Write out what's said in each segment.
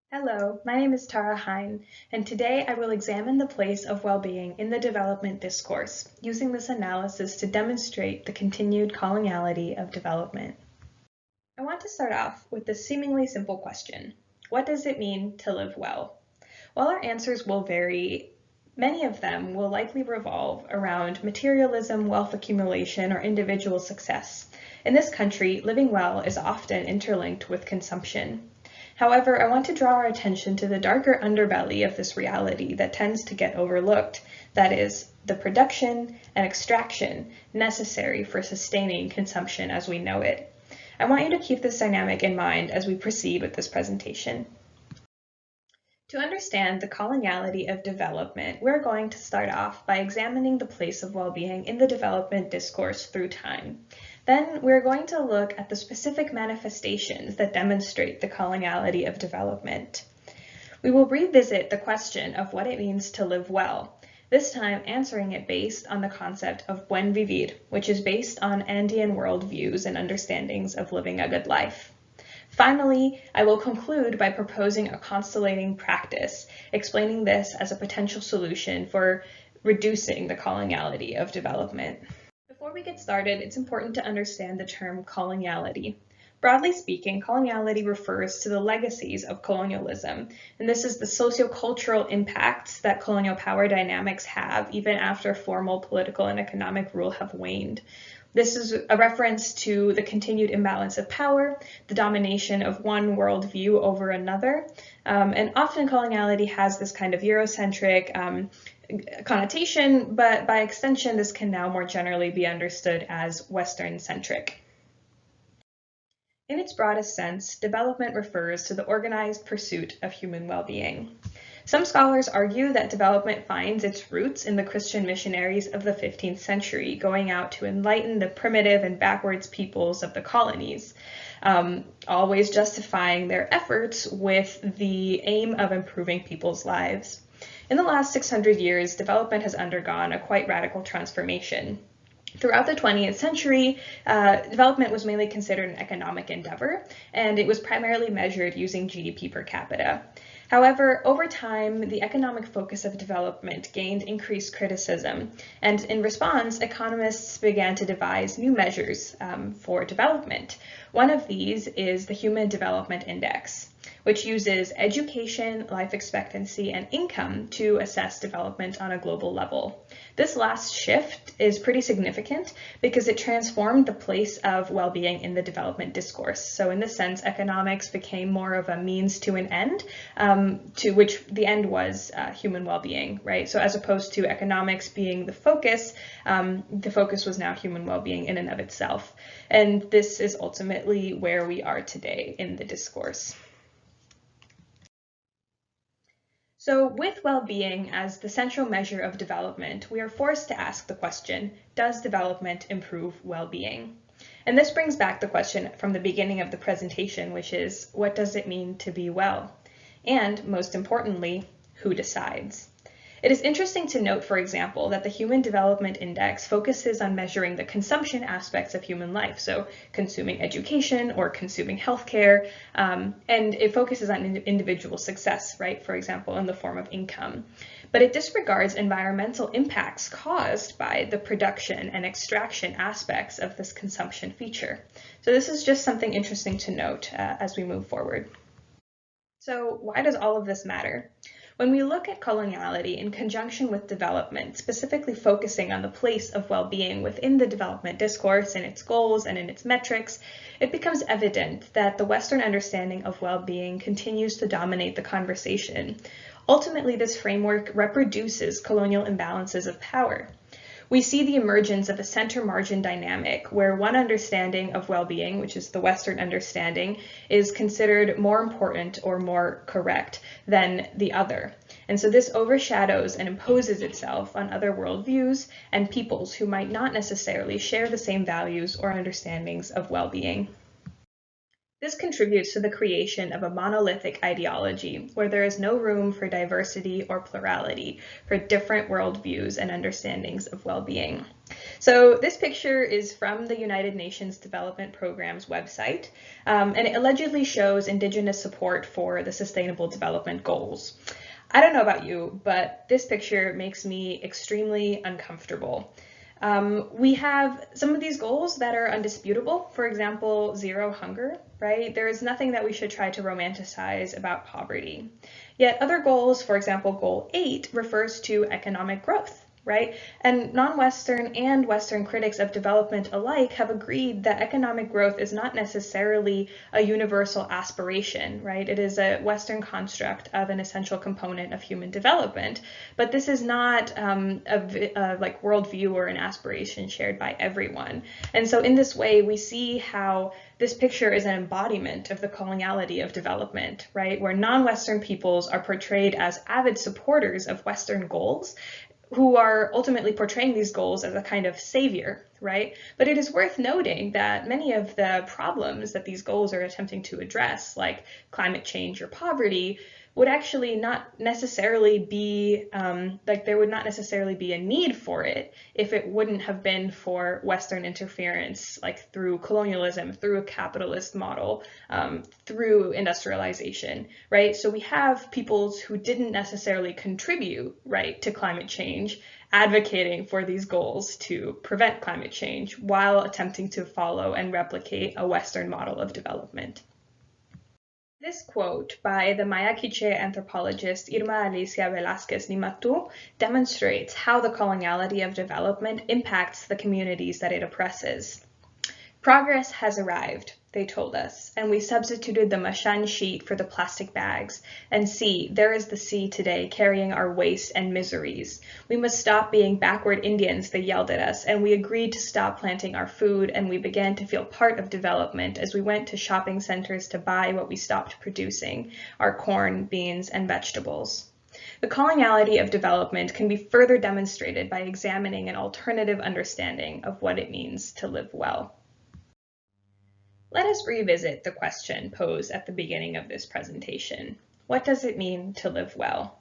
Hello, my name is Tara Hein, and today I will examine the place of well-being in the development discourse, using this analysis to demonstrate the continued coloniality of development. I want to start off with the seemingly simple question: what does it mean to live well? While our answers will vary, many of them will likely revolve around materialism, wealth accumulation, or individual success. In this country, living well is often interlinked with consumption. However, I want to draw our attention to the darker underbelly of this reality that tends to get overlooked, that is, the production and extraction necessary for sustaining consumption as we know it. I want you to keep this dynamic in mind as we proceed with this presentation. To understand the coloniality of development, we're going to start off by examining the place of well-being in the development discourse through time. Then we're going to look at the specific manifestations that demonstrate the coloniality of development. We will revisit the question of what it means to live well, this time answering it based on the concept of Buen Vivir, which is based on Andean worldviews and understandings of living a good life. Finally, I will conclude by proposing a constellating practice, explaining this as a potential solution for reducing the coloniality of development. Before we get started, it's important to understand the term coloniality. Broadly speaking, coloniality refers to the legacies of colonialism, and this is the sociocultural impacts that colonial power dynamics have even after formal political and economic rule have waned. This is a reference to the continued imbalance of power, the domination of one worldview over another, and often coloniality has this kind of Eurocentric connotation, but by extension, this can now more generally be understood as Western-centric. In its broadest sense, development refers to the organized pursuit of human well-being. Some scholars argue that development finds its roots in the Christian missionaries of the 15th century, going out to enlighten the primitive and backwards peoples of the colonies, always justifying their efforts with the aim of improving people's lives. In the last 600 years, development has undergone a quite radical transformation. Throughout the 20th century, development was mainly considered an economic endeavor, and it was primarily measured using GDP per capita. However, over time, the economic focus of development gained increased criticism, and in response, economists began to devise new measures for development. One of these is the Human Development Index, which uses education, life expectancy, and income to assess development on a global level. This last shift is pretty significant because it transformed the place of well-being in the development discourse. So in this sense, economics became more of a means to an end, to which the end was human well-being, right? So as opposed to economics being the focus was now human well-being in and of itself. And this is ultimately where we are today in the discourse. So with well-being as the central measure of development, we are forced to ask the question, does development improve well-being? And this brings back the question from the beginning of the presentation, which is, what does it mean to be well? And most importantly, who decides? It is interesting to note, for example, that the Human Development Index focuses on measuring the consumption aspects of human life, so consuming education or consuming healthcare, and it focuses on individual success, right, for example, in the form of income. But it disregards environmental impacts caused by the production and extraction aspects of this consumption feature. So this is just something interesting to note as we move forward. So why does all of this matter? When we look at coloniality in conjunction with development, specifically focusing on the place of well-being within the development discourse and its goals and in its metrics, it becomes evident that the Western understanding of well-being continues to dominate the conversation. Ultimately, this framework reproduces colonial imbalances of power. We see the emergence of a center-margin dynamic where one understanding of well-being, which is the Western understanding, is considered more important or more correct than the other. And so this overshadows and imposes itself on other worldviews and peoples who might not necessarily share the same values or understandings of well-being. This contributes to the creation of a monolithic ideology where there is no room for diversity or plurality, for different worldviews and understandings of well-being. So this picture is from the United Nations Development Program's website, and it allegedly shows Indigenous support for the Sustainable Development Goals. I don't know about you, but this picture makes me extremely uncomfortable. We have some of these goals that are undisputable, for example, zero hunger, right? There is nothing that we should try to romanticize about poverty. Yet other goals, for example, goal 8 refers to economic growth, right? And non-Western and Western critics of development alike have agreed that economic growth is not necessarily a universal aspiration, right? It is a Western construct of an essential component of human development, but this is not a like worldview or an aspiration shared by everyone. And so in this way, we see how this picture is an embodiment of the coloniality of development, right? Where non-Western peoples are portrayed as avid supporters of Western goals, who are ultimately portraying these goals as a kind of savior, right? But it is worth noting that many of the problems that these goals are attempting to address, like climate change or poverty, would actually not necessarily be, there would not necessarily be a need for it if it wouldn't have been for Western interference, like through colonialism, through a capitalist model, through industrialization, right? So we have peoples who didn't necessarily contribute, right, to climate change, advocating for these goals to prevent climate change while attempting to follow and replicate a Western model of development. This quote by the Maya Quiche anthropologist Irma Alicia Velázquez Nimatu demonstrates how the coloniality of development impacts the communities that it oppresses. Progress has arrived, they told us, and we substituted the mashan sheet for the plastic bags. And see, there is the sea today carrying our waste and miseries. We must stop being backward Indians, they yelled at us, and we agreed to stop planting our food, and we began to feel part of development as we went to shopping centers to buy what we stopped producing, our corn, beans, and vegetables. The coloniality of development can be further demonstrated by examining an alternative understanding of what it means to live well. Let us revisit the question posed at the beginning of this presentation. What does it mean to live well?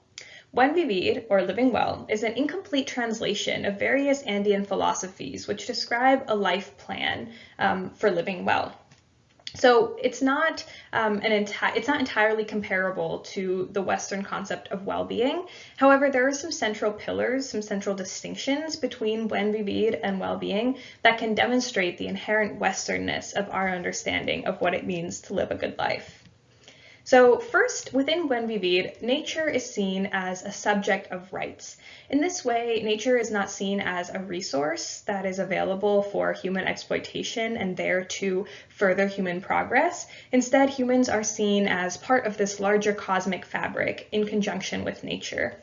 Buen Vivir, or living well, is an incomplete translation of various Andean philosophies which describe a life plan for living well. So it's not entirely comparable to the Western concept of well-being. However, there are some central pillars, some central distinctions between Buen Vivir and well-being that can demonstrate the inherent Westernness of our understanding of what it means to live a good life. So first, within Buen Vivir, nature is seen as a subject of rights. In this way, nature is not seen as a resource that is available for human exploitation and there to further human progress. Instead, humans are seen as part of this larger cosmic fabric in conjunction with nature.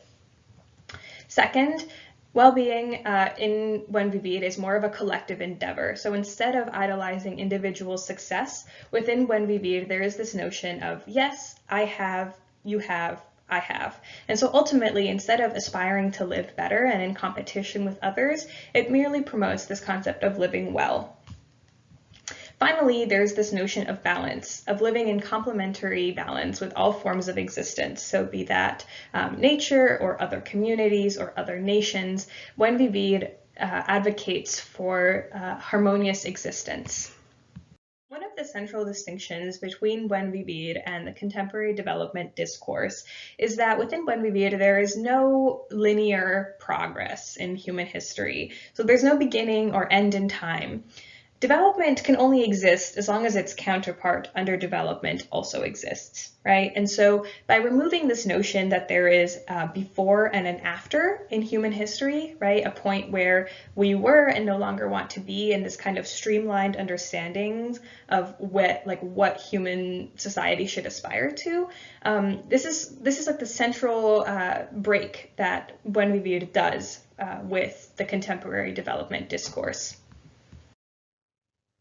Second, well-being in Buen Vivir is more of a collective endeavor. So instead of idolizing individual success, within Buen Vivir, there is this notion of, yes, I have, you have, I have. And so ultimately, instead of aspiring to live better and in competition with others, it merely promotes this concept of living well. Finally, there's this notion of balance, of living in complementary balance with all forms of existence. So be that nature or other communities or other nations, Buen Vivir advocates for harmonious existence. One of the central distinctions between Buen Vivir and the contemporary development discourse is that within Buen Vivir there is no linear progress in human history. So there's no beginning or end in time. Development can only exist as long as its counterpart, underdevelopment, also exists, right? And so by removing this notion that there is before and an after in human history, right, a point where we were and no longer want to be in this kind of streamlined understandings of what human society should aspire to, this is like the central break that Buen Vivir does with the contemporary development discourse.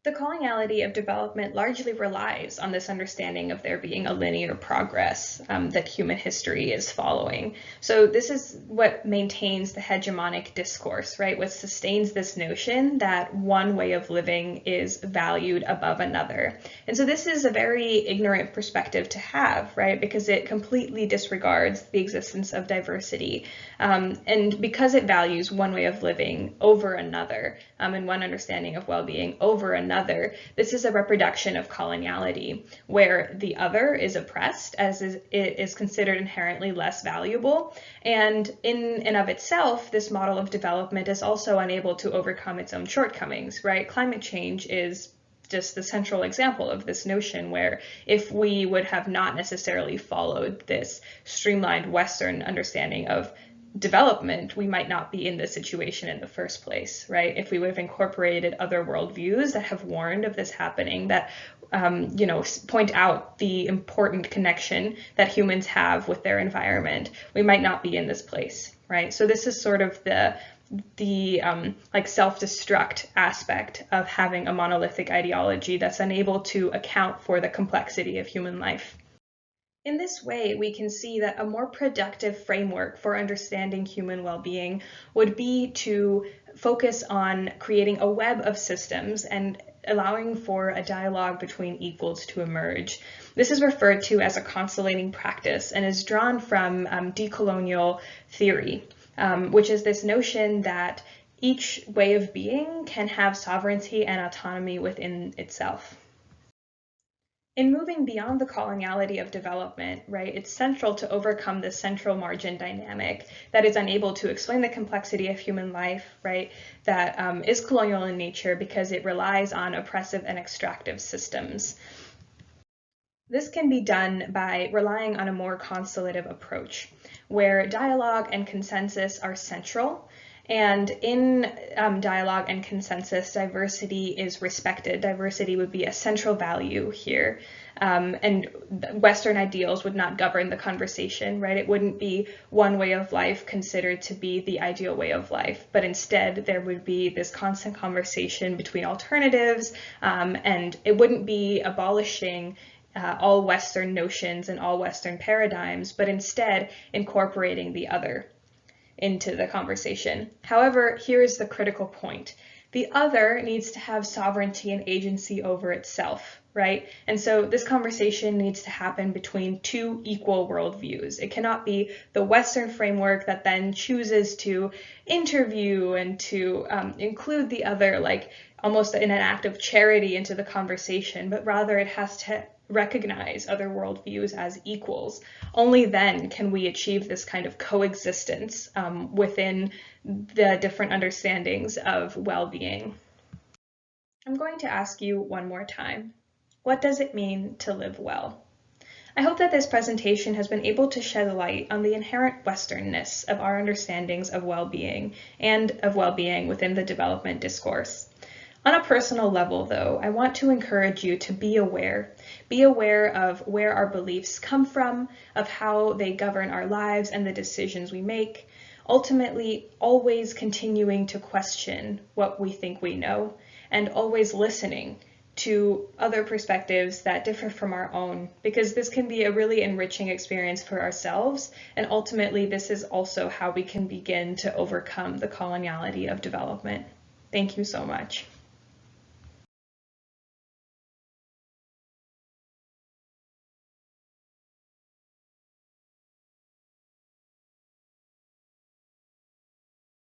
The coloniality of development largely relies on this understanding of there being a linear progress that human history is following. So this is what maintains the hegemonic discourse, right? What sustains this notion that one way of living is valued above another. And so this is a very ignorant perspective to have, right? Because it completely disregards the existence of diversity. And because it values one way of living over another, and one understanding of well-being over another, this is a reproduction of coloniality, where the other is oppressed, as it is considered inherently less valuable. And in and of itself, this model of development is also unable to overcome its own shortcomings, right? Climate change is just the central example of this notion, where if we would have not necessarily followed this streamlined Western understanding of development, we might not be in this situation in the first place, right? If we would have incorporated other worldviews that have warned of this happening, that point out the important connection that humans have with their environment, we might not be in this place, right? So this is sort of the self-destruct aspect of having a monolithic ideology that's unable to account for the complexity of human life. In this way, we can see that a more productive framework for understanding human well-being would be to focus on creating a web of systems and allowing for a dialogue between equals to emerge. This is referred to as a constellating practice and is drawn from decolonial theory, which is this notion that each way of being can have sovereignty and autonomy within itself. In moving beyond the coloniality of development, right, it's central to overcome this central margin dynamic that is unable to explain the complexity of human life, right, that is colonial in nature because it relies on oppressive and extractive systems. This can be done by relying on a more constellative approach, where dialogue and consensus are central. And in dialogue and consensus, diversity is respected. Diversity would be a central value here. And Western ideals would not govern the conversation, right? It wouldn't be one way of life considered to be the ideal way of life, but instead there would be this constant conversation between alternatives, and it wouldn't be abolishing all Western notions and all Western paradigms, but instead incorporating the other into the conversation. However, here is the critical point. The other needs to have sovereignty and agency over itself, right? And so this conversation needs to happen between two equal worldviews. It cannot be the Western framework that then chooses to interview and to include the other, like almost in an act of charity, into the conversation, but rather it has to recognize other worldviews as equals. Only then can we achieve this kind of coexistence within the different understandings of well-being. I'm going to ask you one more time, what does it mean to live well? I hope that this presentation has been able to shed light on the inherent Westernness of our understandings of well-being and of well-being within the development discourse. On a personal level, though, I want to encourage you to be aware. Be aware of where our beliefs come from, of how they govern our lives and the decisions we make, ultimately always continuing to question what we think we know, and always listening to other perspectives that differ from our own, because this can be a really enriching experience for ourselves, and ultimately this is also how we can begin to overcome the coloniality of development. Thank you so much.